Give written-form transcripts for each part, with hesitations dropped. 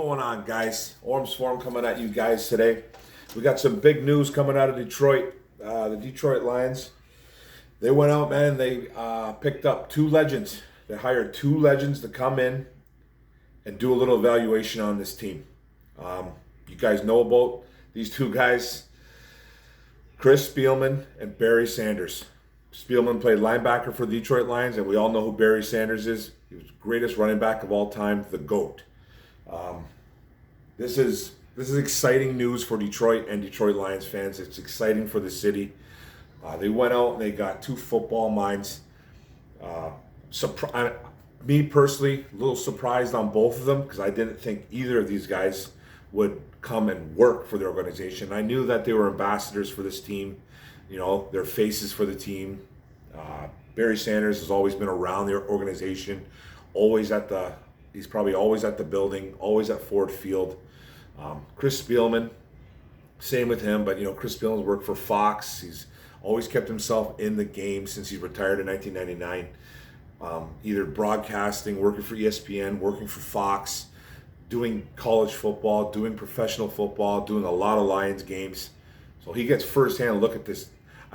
going on, guys? Orms Forum coming at you guys today. We got some big news coming out of Detroit. The Detroit Lions, they went out, man. They picked up two legends. They hired two legends to come in and do a little evaluation on this team. You guys know about these two guys, Chris Spielman and Barry Sanders. Spielman played linebacker for the Detroit Lions, and we all know who Barry Sanders is. He was the greatest running back of all time, the GOAT. This is exciting news for Detroit and Detroit Lions fans. It's exciting for the city. They went out and they got two football minds. Me personally, a little surprised on both of them because I didn't think either of these guys would come and work for the organization. I knew that they were ambassadors for this team. You know, they're faces for the team. Barry Sanders has always been around the organization, he's probably always at the building, always at Ford Field. Chris Spielman, same with him, but Chris Spielman's worked for Fox. He's always kept himself in the game since he retired in 1999. Either broadcasting, working for ESPN, working for Fox, doing college football, doing professional football, doing a lot of Lions games. So he gets firsthand look at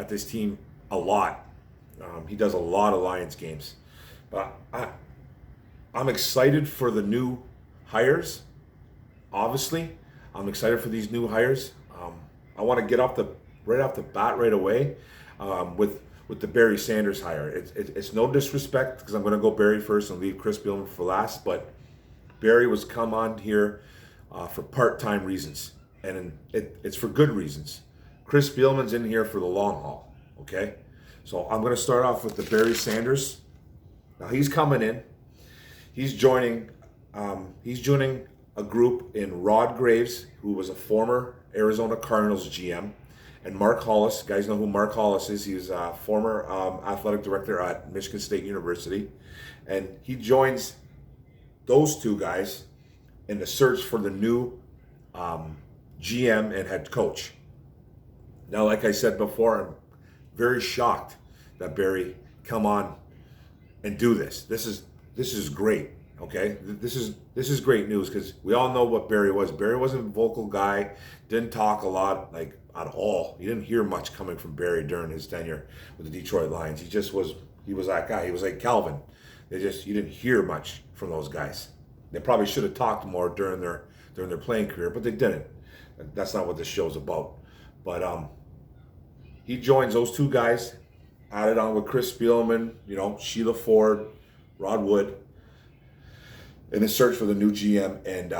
this team a lot. He does a lot of Lions games. But I'm excited for the new hires. Obviously, I'm excited for these new hires. I want to get right off the bat right away with the Barry Sanders hire. It's no disrespect because I'm going to go Barry first and leave Chris Spielman for last. But Barry was come on here for part-time reasons, and it's for good reasons. Chris Spielman's in here for the long haul. Okay, so I'm going to start off with the Barry Sanders. Now he's coming in. He's joining a group in Rod Graves, who was a former Arizona Cardinals GM, and Mark Hollis. You guys know who Mark Hollis is. He's a former athletic director at Michigan State University. And he joins those two guys in the search for the new GM and head coach. Now, like I said before, I'm very shocked that Barry come on and do this. This is great. Okay, this is great news because we all know what Barry was. Barry wasn't a vocal guy, didn't talk a lot, like at all. You didn't hear much coming from Barry during his tenure with the Detroit Lions. He was that guy. He was like Calvin. You didn't hear much from those guys. They probably should have talked more during their playing career, but they didn't. That's not what this show's about. But he joins those two guys, added on with Chris Spielman, Sheila Ford, Rod Wood, in a search for the new GM and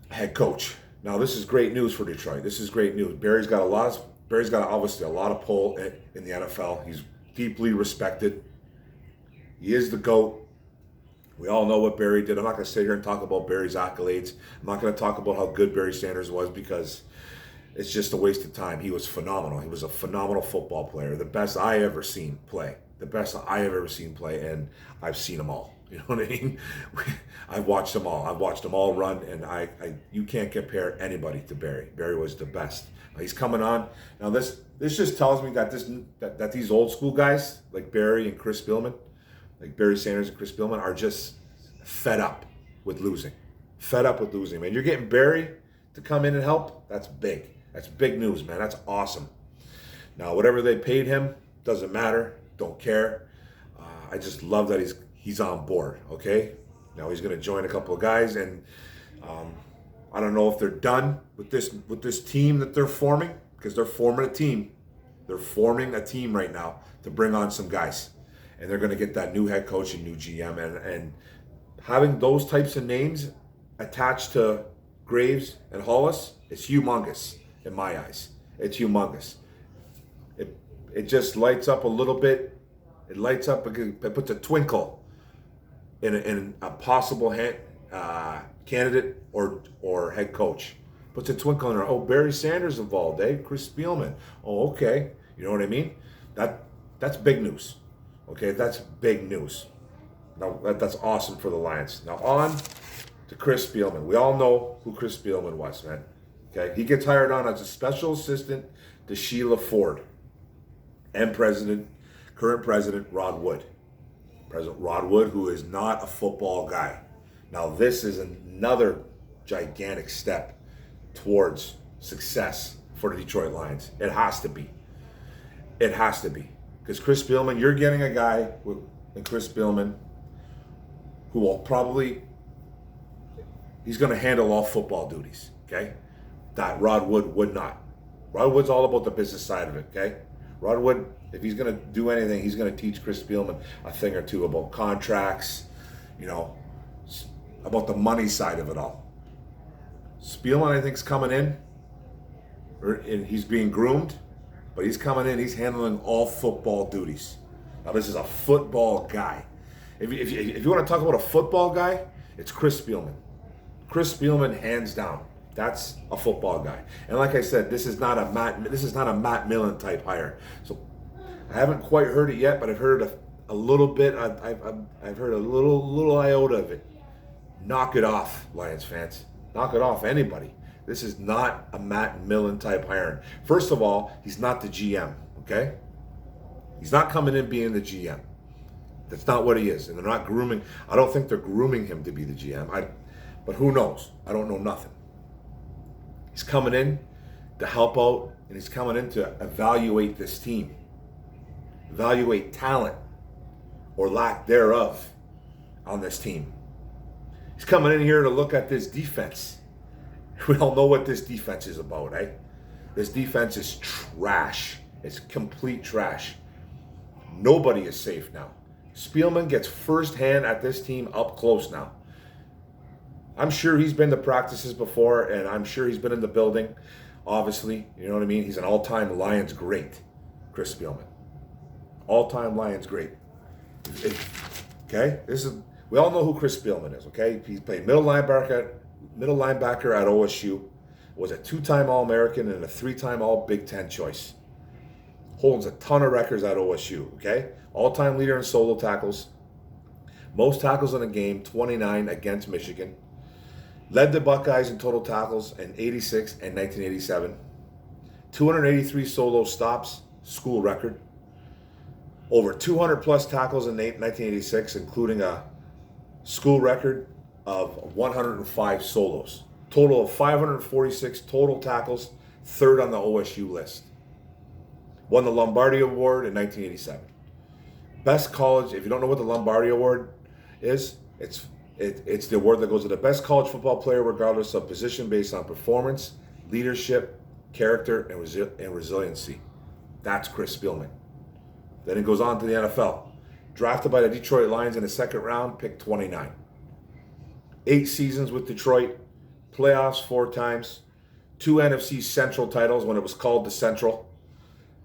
head coach. Now, this is great news for Detroit. This is great news. Barry's got obviously a lot of pull in the NFL. He's deeply respected. He is the GOAT. We all know what Barry did. I'm not going to sit here and talk about Barry's accolades. I'm not going to talk about how good Barry Sanders was because it's just a waste of time. He was phenomenal. He was a phenomenal football player. The best I ever seen play. The best I have ever seen play, and I've seen them all. You know what I mean? I've watched them all. I've watched them all run, and you can't compare anybody to Barry. Barry was the best. He's coming on. Now this just tells me that these old school guys like Barry and Chris Spielman, like Barry Sanders and Chris Spielman, are just fed up with losing. Fed up with losing, man. You're getting Barry to come in and help. That's big. That's big news, man. That's awesome. Now, whatever they paid him, doesn't matter. Don't care. I just love that he's on board. Okay. Now he's going to join a couple of guys, and I don't know if they're done with this team that they're forming because they're forming a team. They're forming a team right now to bring on some guys, and they're going to get that new head coach and new GM, and having those types of names attached to Graves and Hollis is humongous in my eyes. It's humongous. It just lights up a little bit. It lights up. It puts a twinkle in a possible candidate or head coach. Puts a twinkle in her. Oh, Barry Sanders involved, eh? Chris Spielman. Oh, okay. You know what I mean? That's big news. Okay, that's big news. Now that's awesome for the Lions. Now on to Chris Spielman. We all know who Chris Spielman was, man. Okay, he gets hired on as a special assistant to Sheila Ford and current president Rod Wood. President Rod Wood, who is not a football guy. Now, this is another gigantic step towards success for the Detroit Lions. It has to be. It has to be. Because Chris Spielman, you're getting a guy with Chris Spielman who will probably, he's going to handle all football duties, okay? That Rod Wood would not. Rod Wood's all about the business side of it, okay? Rod Wood, if he's going to do anything, he's going to teach Chris Spielman a thing or two about contracts, you know, about the money side of it all. Spielman, I think, is coming in, and he's being groomed, but he's coming in, he's handling all football duties. Now, this is a football guy. If you want to talk about a football guy, it's Chris Spielman. Chris Spielman, hands down. That's a football guy. And like I said, this is not a Matt Millen type hire. So I haven't quite heard it yet, but I've heard a little bit. I've heard a little iota of it. Knock it off, Lions fans. Knock it off, anybody. This is not a Matt Millen type hiring. First of all, he's not the GM, okay? He's not coming in being the GM. That's not what he is. And they're not grooming. I don't think they're grooming him to be the GM. But who knows? I don't know nothing. He's coming in to help out, and he's coming in to evaluate this team. Evaluate talent or lack thereof on this team. He's coming in here to look at this defense. We all know what this defense is about, eh? This defense is trash. It's complete trash. Nobody is safe now. Spielman gets firsthand at this team up close now. I'm sure he's been to practices before, and I'm sure he's been in the building, obviously. You know what I mean? He's an all-time Lions great, Chris Spielman. All-time Lions great. Okay? We all know who Chris Spielman is, okay? He played middle linebacker at OSU, was a 2-time All-American and a 3-time All-Big Ten choice. Holds a ton of records at OSU, okay? All-time leader in solo tackles. Most tackles in a game, 29 against Michigan. Led the Buckeyes in total tackles in 86 and 1987. 283 solo stops, school record. Over 200 plus tackles in 1986, including a school record of 105 solos. Total of 546 total tackles, third on the OSU list. Won the Lombardi Award in 1987. Best college, if you don't know what the Lombardi Award is, it's the award that goes to the best college football player regardless of position based on performance, leadership, character, and resiliency. That's Chris Spielman. Then it goes on to the NFL. Drafted by the Detroit Lions in the second round, pick 29. 8 seasons with Detroit, playoffs 4 times, 2 NFC Central titles when it was called the Central,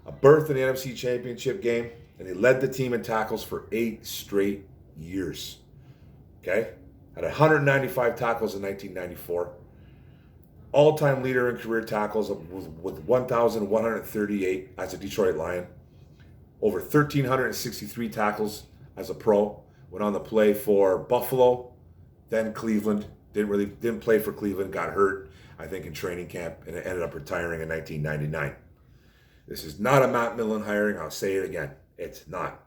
a berth in the NFC Championship game, and he led the team in tackles for 8 straight years. Okay? Had 195 tackles in 1994. All-time leader in career tackles with 1,138 as a Detroit Lion. Over 1,363 tackles as a pro. Went on to play for Buffalo, then Cleveland. Didn't play for Cleveland. Got hurt, I think, in training camp, and ended up retiring in 1999. This is not a Matt Millen hiring. I'll say it again. It's not.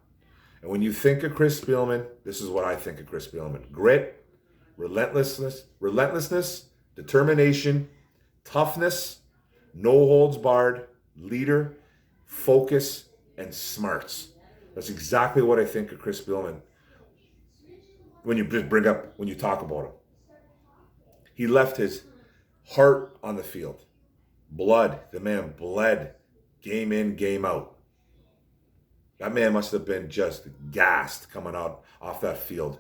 And when you think of Chris Spielman, this is what I think of Chris Spielman. Grit, relentlessness, determination, toughness, no holds barred, leader, focus, and smarts. That's exactly what I think of Chris Spielman when you talk about him. He left his heart on the field. Blood. The man bled game in, game out. That man must have been just gassed coming out off that field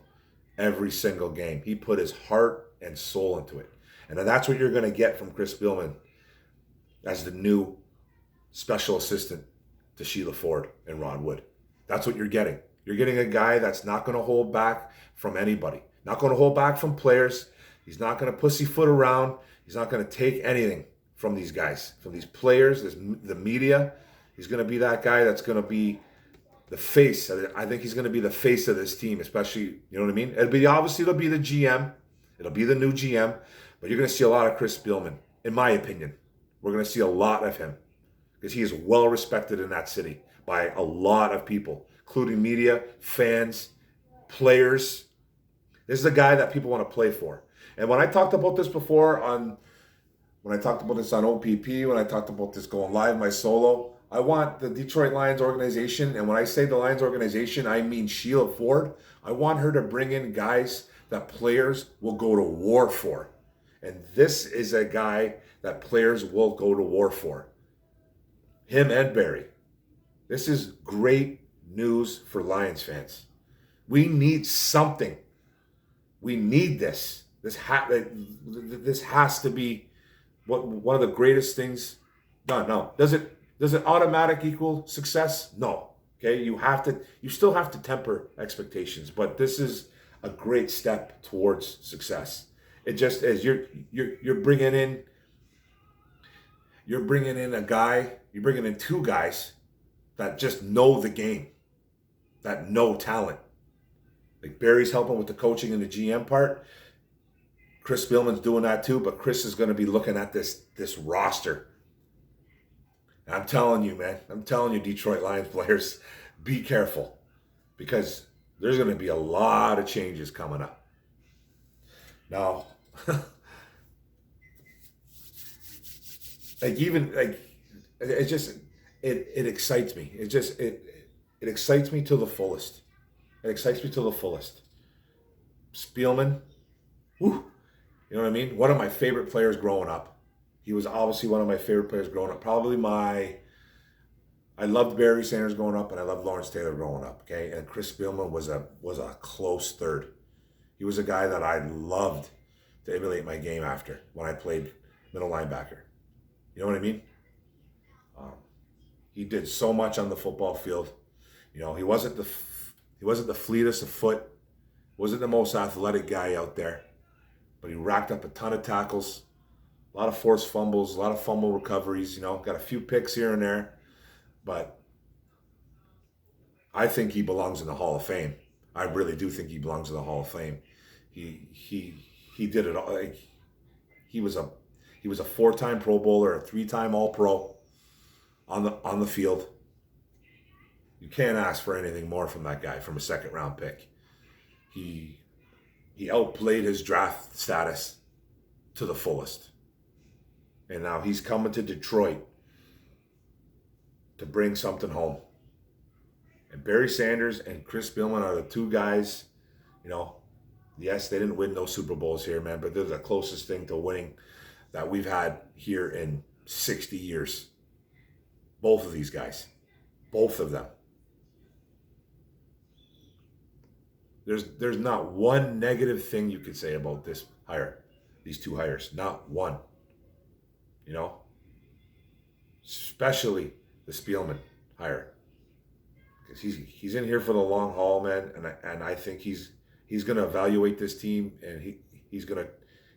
every single game. He put his heart and soul into it. And that's what you're going to get from Chris Spielman as the new special assistant to Sheila Ford and Rod Wood. That's what you're getting. You're getting a guy that's not going to hold back from anybody. Not going to hold back from players. He's not going to pussyfoot around. He's not going to take anything from these guys, from these players, the media. He's going to be that guy that's going to be the face. I think he's going to be the face of this team, especially, you know what I mean? It'll be the GM. It'll be the new GM. But you're going to see a lot of Chris Spielman, in my opinion. We're going to see a lot of him because he is well respected in that city by a lot of people, including media, fans, players. This is a guy that people want to play for. And when I talked about this before when I talked about this on OPP, when I talked about this going live, my solo, I want the Detroit Lions organization, and when I say the Lions organization, I mean Sheila Ford. I want her to bring in guys that players will go to war for. And this is a guy that players will go to war for. Him and Barry. This is great news for Lions fans. We need something. We need this. This has to be one of the greatest things done. No. Does it automatic equal success? No. Okay, you still have to temper expectations, but this is a great step towards success. It just is. You're bringing in two guys that just know the game, that know talent. Like Barry's helping with the coaching and the GM part. Chris Spielman's doing that too, but Chris is going to be looking at this roster. And I'm telling you, man, Detroit Lions players, be careful, because there's going to be a lot of changes coming up. Now, it excites me. It excites me to the fullest. It excites me to the fullest. Spielman, whew, you know what I mean? One of my favorite players growing up. He was obviously one of my favorite players growing up. I loved Barry Sanders growing up, and I loved Lawrence Taylor growing up. Okay, and Chris Spielman was a close third. He was a guy that I loved to emulate my game after when I played middle linebacker. You know what I mean? He did so much on the football field. You know, he wasn't the fleetest of foot, wasn't the most athletic guy out there, but he racked up a ton of tackles, a lot of forced fumbles, a lot of fumble recoveries. You know, got a few picks here and there, but I think he belongs in the Hall of Fame. I really do think he belongs in the Hall of Fame. He did it all. Like, he was a 4-time Pro Bowler, a 3-time All-Pro on the field. You can't ask for anything more from that guy, from a second-round pick. He outplayed his draft status to the fullest. And now he's coming to Detroit to bring something home. And Barry Sanders and Chris Spielman are the two guys, you know, yes, they didn't win no Super Bowls here, man, but they're the closest thing to winning that we've had here in 60 years. Both of these guys. Both of them. There's not one negative thing you could say about this hire, these two hires. Not one. You know? Especially the Spielman hire. Because he's in here for the long haul, man, and I think he's going to evaluate this team, and he's going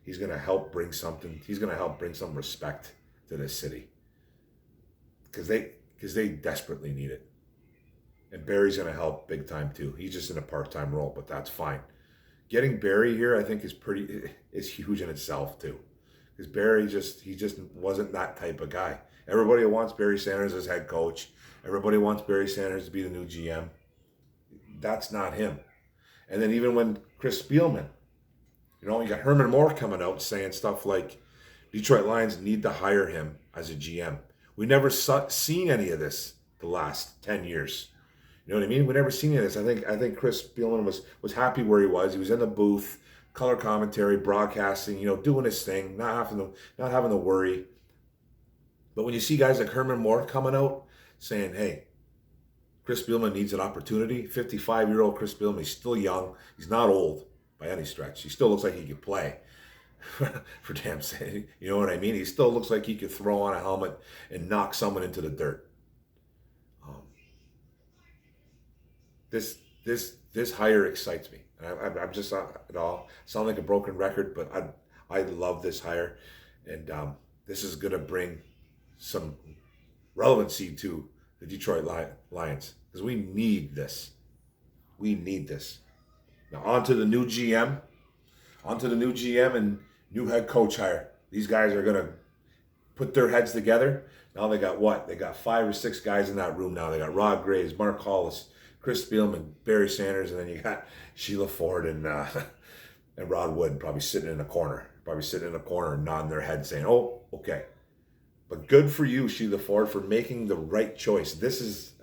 to help bring something. He's going to help bring some respect to this city. Because they desperately need it. And Barry's going to help big time too. He's just in a part-time role, but that's fine. Getting Barry here, I think, is huge in itself too. Because Barry just wasn't that type of guy. Everybody wants Barry Sanders as head coach. Everybody wants Barry Sanders to be the new GM. That's not him. And then even when Chris Spielman, you know, you got Herman Moore coming out saying stuff like Detroit Lions need to hire him as a GM. We never seen any of this the last 10 years. You know what I mean? We never seen any of this. I think Chris Spielman was happy where he was. He was in the booth, color commentary, broadcasting, you know, doing his thing, not having to worry. But when you see guys like Herman Moore coming out saying, hey, Chris Spielman needs an opportunity. 55-year-old Chris Spielman, he's still young. He's not old by any stretch. He still looks like he could play. For damn sake, you know what I mean? He still looks like he could throw on a helmet and knock someone into the dirt. This hire excites me. I'm just it all sound like a broken record, but I love this hire, and this is gonna bring some relevancy to the Detroit Lions, because we need this. We need this. Now on to the new GM. And new head coach hire. These guys are going to put their heads together. Now they got what? They got 5 or 6 guys in that room now. They got Rod Graves, Mark Hollis, Chris Spielman, Barry Sanders, and then you got Sheila Ford and and Rod Wood probably sitting in a corner, nodding their head, saying, "Oh, okay." But good for you, Sheila Ford, for making the right choice. This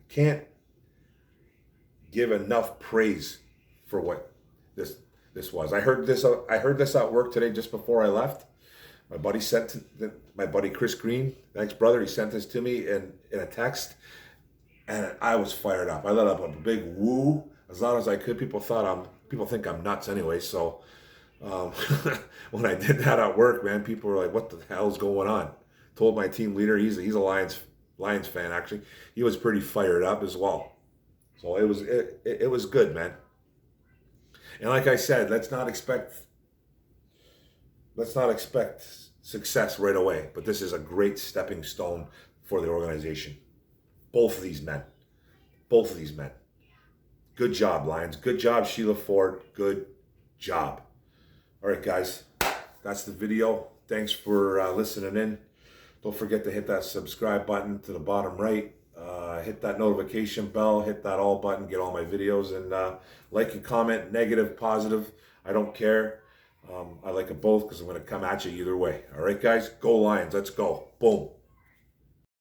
can't give enough praise for what this was. I heard this at work today just before I left. My buddy Chris Green, thanks brother, he sent this to me in a text, and I was fired up. I let up a big woo as loud as I could. People think I'm nuts anyway. So um, when I did that at work, man, people were like, "What the hell's going on?" Told my team leader, he's a Lions fan actually. He was pretty fired up as well. So it was good, man. And like I said, let's not expect success right away. But this is a great stepping stone for the organization. Both of these men. Good job, Lions. Good job, Sheila Ford. Good job. All right, guys. That's the video. Thanks for listening in. Don't forget to hit that subscribe button to the bottom right. Hit that notification bell. Hit that all button. Get all my videos. And like and comment. Negative, positive. I don't care. I like it both because I'm going to come at you either way. All right, guys. Go Lions. Let's go. Boom.